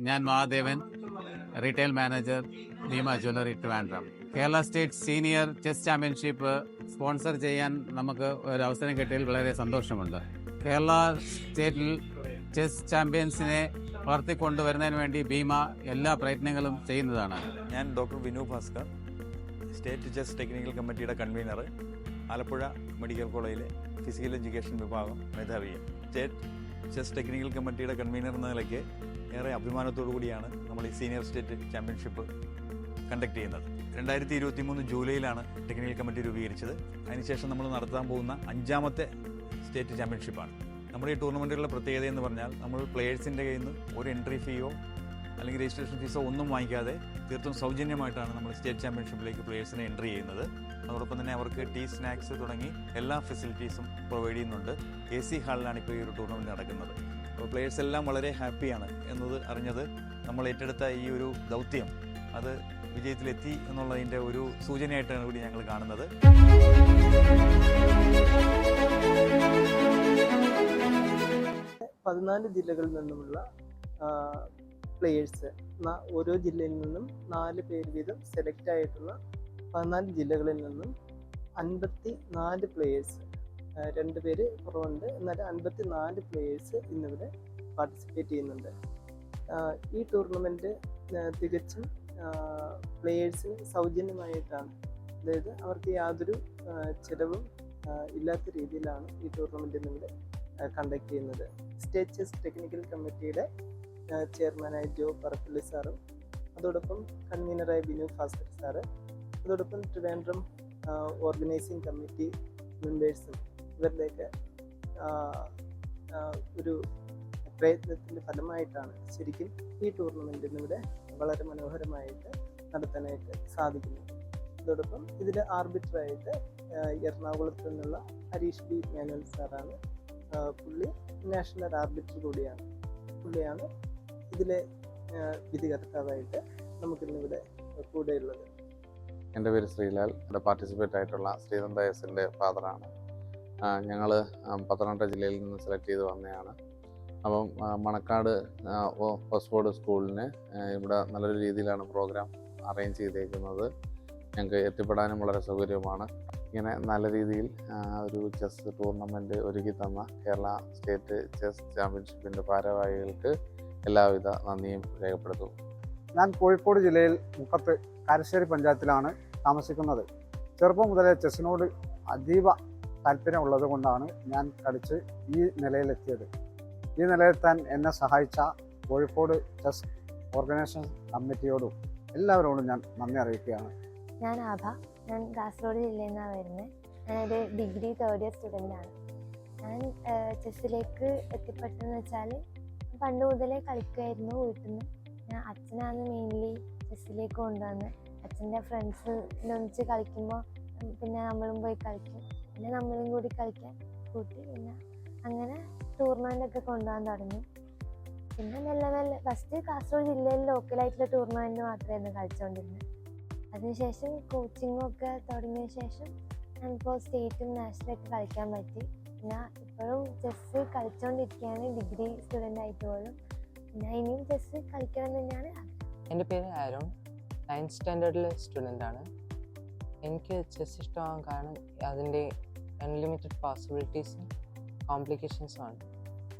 ഞാൻ Mahadevan, retail manager, Bhima jewellery Trivandrum. Kerala state senior chess championship sponsor ചെയ്യാൻ നമുക്ക് ഒരു അവസരം കിട്ടിയതിൽ വളരെ സന്തോഷമുണ്ട്. കേരള സ്റ്റേറ്റിൽ ചെസ് ചാമ്പ്യൻസിനെ വളർത്തിക്കൊണ്ടുവരുന്നതിന് വേണ്ടി ഭീമ എല്ലാ പ്രയത്നങ്ങളും ചെയ്യുന്നതാണ്. ഞാൻ doctor Vinu Bhaskar, state chess technical കമ്മിറ്റിയുടെ കൺവീനർ, ആലപ്പുഴ മെഡിക്കൽ കോളേജിലെ ഫിസിക്കൽ എഡ്യൂക്കേഷൻ വിഭാഗം മേധാവിയാണ്. സ്റ്റേറ്റ് ചെസ് ടെക്നിക്കൽ കമ്മിറ്റിയുടെ കൺവീനർ എന്ന നിലയ്ക്ക് ഏറെ അഭിമാനത്തോടു കൂടിയാണ് നമ്മൾ ഈ സീനിയർ സ്റ്റേറ്റ് ചാമ്പ്യൻഷിപ്പ് കണ്ടക്ട് ചെയ്യുന്നത്. 2023 ജൂലൈയിലാണ് ടെക്നിക്കൽ കമ്മിറ്റി രൂപീകരിച്ചത്. അതിനുശേഷം നമ്മൾ നടത്താൻ പോകുന്ന 5ാമത്തെ സ്റ്റേറ്റ് ചാമ്പ്യൻഷിപ്പാണ്. നമ്മുടെ ഈ ടൂർണമെൻറ്റുകളുടെ പ്രത്യേകത എന്ന് പറഞ്ഞാൽ നമ്മൾ പ്ലേയേഴ്സിൻ്റെ കയ്യിൽ നിന്ന് ഒരു എൻട്രി ഫീയോ അല്ലെങ്കിൽ രജിസ്ട്രേഷൻ ഫീസോ ഒന്നും വാങ്ങിക്കാതെ തീർത്തും സൗജന്യമായിട്ടാണ് നമ്മൾ സ്റ്റേറ്റ് ചാമ്പ്യൻഷിപ്പിലേക്ക് പ്ലേയേഴ്സിനെ എൻട്രി ചെയ്യുന്നത്. അതോടൊപ്പം തന്നെ അവർക്ക് ടീ, സ്നാക്സ് തുടങ്ങി എല്ലാ ഫെസിലിറ്റീസും പ്രൊവൈഡ് ചെയ്യുന്നുണ്ട്. AC ഹാളിലാണ് ഇപ്പോൾ ഈ ഒരു ടൂർണമെൻറ്റ് നടക്കുന്നത്. അപ്പോൾ പ്ലേയേഴ്സ് എല്ലാം വളരെ ഹാപ്പിയാണ് എന്നത് അറിഞ്ഞത് നമ്മൾ ഏറ്റെടുത്ത ഈ ഒരു ദൗത്യം അത് വിജയത്തിലെത്തി എന്നുള്ളതിൻ്റെ ഒരു സൂചനയായിട്ടാണ് കൂടി ഞങ്ങൾ കാണുന്നത്. 14 ജില്ലകളിൽ നിന്നുമുള്ള പ്ലേയേഴ്സ്, ഓരോ ജില്ലയിൽ നിന്നും 4 പേര് വീതം സെലക്ട് ആയിട്ടുള്ള 14 ജില്ലകളിൽ നിന്നും 54 പ്ലേയേഴ്സ്, 2 പേര് കുറവുണ്ട്, എന്നാൽ 54 പ്ലേയേഴ്സ് ഇന്നിവിടെ പാർട്ടിസിപ്പേറ്റ് ചെയ്യുന്നുണ്ട്. ഈ ടൂർണമെൻറ്റ് തികച്ചും പ്ലേയേഴ്സിന് സൗജന്യമായിട്ടാണ്, അതായത് അവർക്ക് യാതൊരു ചിലവും ഇല്ലാത്ത രീതിയിലാണ് ഈ ടൂർണമെൻറ്റ് ഇന്നിവിടെ കണ്ടക്ട് ചെയ്യുന്നത്. സ്റ്റേറ്റ് ചെസ് ടെക്നിക്കൽ കമ്മിറ്റിയുടെ ചെയർമാനായ ജോ പറപ്പള്ളി സാറും അതോടൊപ്പം കൺവീനറായ ബിനു ഭാസ്കർ സാറ്, അതോടൊപ്പം ട്രിവാൻഡ്രം ഓർഗനൈസിംഗ് കമ്മിറ്റി മെമ്പേഴ്സും ഇവരുടെയൊക്കെ ഒരു പ്രയത്നത്തിൻ്റെ ഫലമായിട്ടാണ് ശരിക്കും ഈ ടൂർണമെൻറ്റിന് ഇവിടെ വളരെ മനോഹരമായിട്ട് നടത്താനായിട്ട് സാധിക്കുന്നത്. അതോടൊപ്പം ഇതിൽ ആർബിട്രായിട്ട് എറണാകുളത്ത് നിന്നുള്ള ഹരീഷ് ബി മേനോൻ സാറാണ്. പുള്ളി നാഷണൽ ആർബിറ്റർ കൂടിയാണ്. പുള്ളിയാണ് ഇതിലെ വിധികർത്താവായിട്ട് നമുക്കിന്നിവിടെ കൂടെയുള്ളത്. എൻ്റെ പേര് ശ്രീലാൽ. ഇവിടെ പാർട്ടിസിപ്പേറ്റ് ആയിട്ടുള്ള ശ്രീനന്ദ എസിൻ്റെ ഫാദറാണ്. ഞങ്ങൾ പത്തനംതിട്ട ജില്ലയിൽ നിന്ന് സെലക്ട് ചെയ്ത് വന്നതാണ്. അപ്പം മണക്കാട് ഓക്സ്ഫോർഡ് സ്കൂളിന് ഇവിടെ നല്ലൊരു രീതിയിലാണ് പ്രോഗ്രാം അറേഞ്ച് ചെയ്തേക്കുന്നത്. ഞങ്ങൾക്ക് എത്തിപ്പെടാനും വളരെ സൗകര്യമാണ്. ഇങ്ങനെ നല്ല രീതിയിൽ ഒരു ചെസ് ടൂർണമെൻറ്റ് ഒരുക്കി തന്ന കേരള സ്റ്റേറ്റ് ചെസ് ചാമ്പ്യൻഷിപ്പിൻ്റെ ഭാരവാഹികൾക്ക് എല്ലാവിധ നന്ദിയും രേഖപ്പെടുത്തും. ഞാൻ കോഴിക്കോട് ജില്ലയിൽ മുക്കത്ത് കാരശ്ശേരി പഞ്ചായത്തിലാണ് താമസിക്കുന്നത്. ചെറുപ്പം മുതലേ ചെസ്സിനോട് അതീവ താല്പര്യമുള്ളത് കൊണ്ടാണ് ഞാൻ കളിച്ച് ഈ നിലയിലെത്തിയത്. ഈ നിലയിലെത്താൻ എന്നെ സഹായിച്ച കോഴിക്കോട് ചെസ് ഓർഗനൈസേഷൻ കമ്മിറ്റിയോടും എല്ലാവരോടും ഞാൻ നന്ദി അറിയിക്കുകയാണ്. ഞാൻ ആഭ. ഞാൻ കാസർഗോഡ് ജില്ലയിൽ നിന്നാണ് വരുന്നത്. ഞാനൊരു ഡിഗ്രി 3rd ഇയർ സ്റ്റുഡൻ്റാണ്. ഞാൻ ചെസ്സിലേക്ക് എത്തിപ്പെട്ടെന്ന് വെച്ചാൽ പണ്ട് മുതലേ കളിക്കുമായിരുന്നു വീട്ടിൽ നിന്ന്. ഞാൻ അച്ഛനാണ് മെയിൻലി ചെസ്സിലേക്ക് കൊണ്ടുവന്നത്. അച്ഛൻ്റെ ഫ്രണ്ട്സിനൊന്നിച്ച് കളിക്കുമ്പോൾ പിന്നെ നമ്മളും പോയി കളിക്കും, പിന്നെ നമ്മളും കൂടി കളിക്കാൻ കൂട്ടി, പിന്നെ അങ്ങനെ ടൂർണമെൻ്റൊക്കെ കൊണ്ടുപോകാൻ തുടങ്ങി. പിന്നെ മെല്ലെ മെല്ലെ ഫസ്റ്റ് കാസർഗോഡ് ജില്ലയിൽ ലോക്കലായിട്ടുള്ള ടൂർണമെൻറ്റ് മാത്രമായിരുന്നു കളിച്ചുകൊണ്ടിരുന്നത്. അതിനുശേഷം കോച്ചിങ്ങൊക്കെ തുടങ്ങിയ ശേഷം ഞാനിപ്പോൾ സ്റ്റേറ്റും നാഷണലൊക്കെ കളിക്കാൻ പറ്റി. പിന്നെ ഇപ്പോഴും ചെസ്സ് കളിച്ചുകൊണ്ടിരിക്കുകയാണ്, ഡിഗ്രി സ്റ്റുഡൻ്റ് ആയിട്ട് പോലും. പിന്നെ ഇനിയും ചെസ്സ് കളിക്കണം എന്ന് തന്നെയാണ് ആഗ്രഹം. എൻ്റെ പേര് ആരോൺ, 9th സ്റ്റാൻഡേർഡിലെ സ്റ്റുഡൻ്റാണ്. എനിക്ക് ചെസ്സ് ഇഷ്ടമാകാൻ കാരണം അതിൻ്റെ അൺലിമിറ്റഡ് പോസിബിലിറ്റീസും കോംപ്ലിക്കേഷൻസും ആണ്.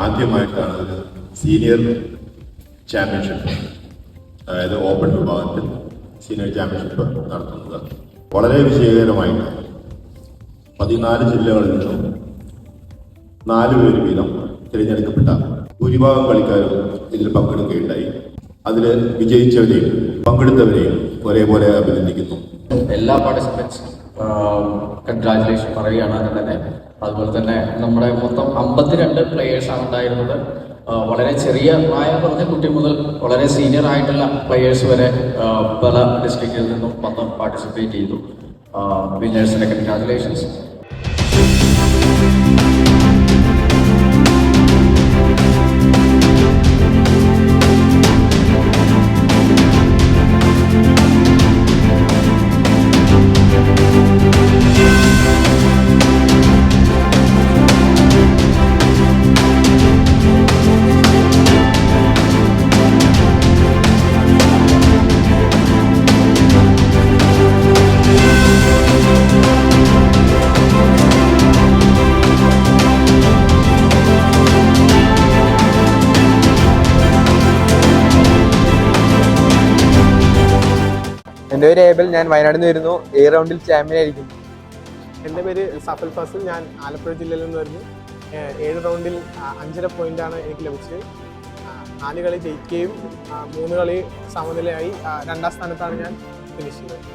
ആദ്യമായിട്ടാണ് സീനിയർ ചാമ്പ്യൻഷിപ്പ്, അതായത് ഓപ്പൺ വിഭാഗത്തിൽ സീനിയർ ചാമ്പ്യൻഷിപ്പ് നടത്തുന്നത്. വളരെ വിജയകരമായിട്ട് 14 ജില്ലകളിൽ നിന്നും 4 പേര് വീതം തിരഞ്ഞെടുക്കപ്പെട്ട ഭൂരിഭാഗം കളിക്കാരും ഇതിൽ പങ്കെടുക്കുകയുണ്ടായി. അതിൽ വിജയിച്ചവരെയും പങ്കെടുത്തവരെയും ഒരേപോലെ അഭിനന്ദിക്കുന്നു. എല്ലാ പാർട്ടിസിപ്പൻസും കൺഗ്രാജുലേഷൻ പറയുകയാണ്. അതിന് തന്നെ അതുപോലെ തന്നെ നമ്മുടെ മൊത്തം 52 പ്ലെയേഴ്സാണ് ഉണ്ടായിരുന്നത്. വളരെ ചെറിയ പ്രായം കുറഞ്ഞ കുട്ടി മുതൽ വളരെ സീനിയർ ആയിട്ടുള്ള പ്ലെയേഴ്സ് വരെ പല ഡിസ്ട്രിക്റ്റിൽ നിന്നും വന്ന് പാർട്ടിസിപ്പേറ്റ് ചെയ്തു. വിന്നേഴ്സിന് കൺഗ്രാജുലേഷൻസ്. എൻ്റെ പേര് ഏബൽ, ഞാൻ വയനാട്ടിൽ നിന്ന് വരുന്നു. 7 റൗണ്ടിൽ ചാമ്പ്യൻ ആയിരിക്കും. എൻ്റെ പേര് സഫൽ ഫാസിൽ, ഞാൻ ആലപ്പുഴ ജില്ലയിൽ നിന്ന് വരുന്നു. 7 റൗണ്ടിൽ 5.5 പോയിന്റാണ് എനിക്ക് ലഭിച്ചത്. 4 കളി ജയിക്കുകയും 3 കളി സമനിലയായി 2ാം സ്ഥാനത്താണ് ഞാൻ ഫിനിഷ് ചെയ്തത്.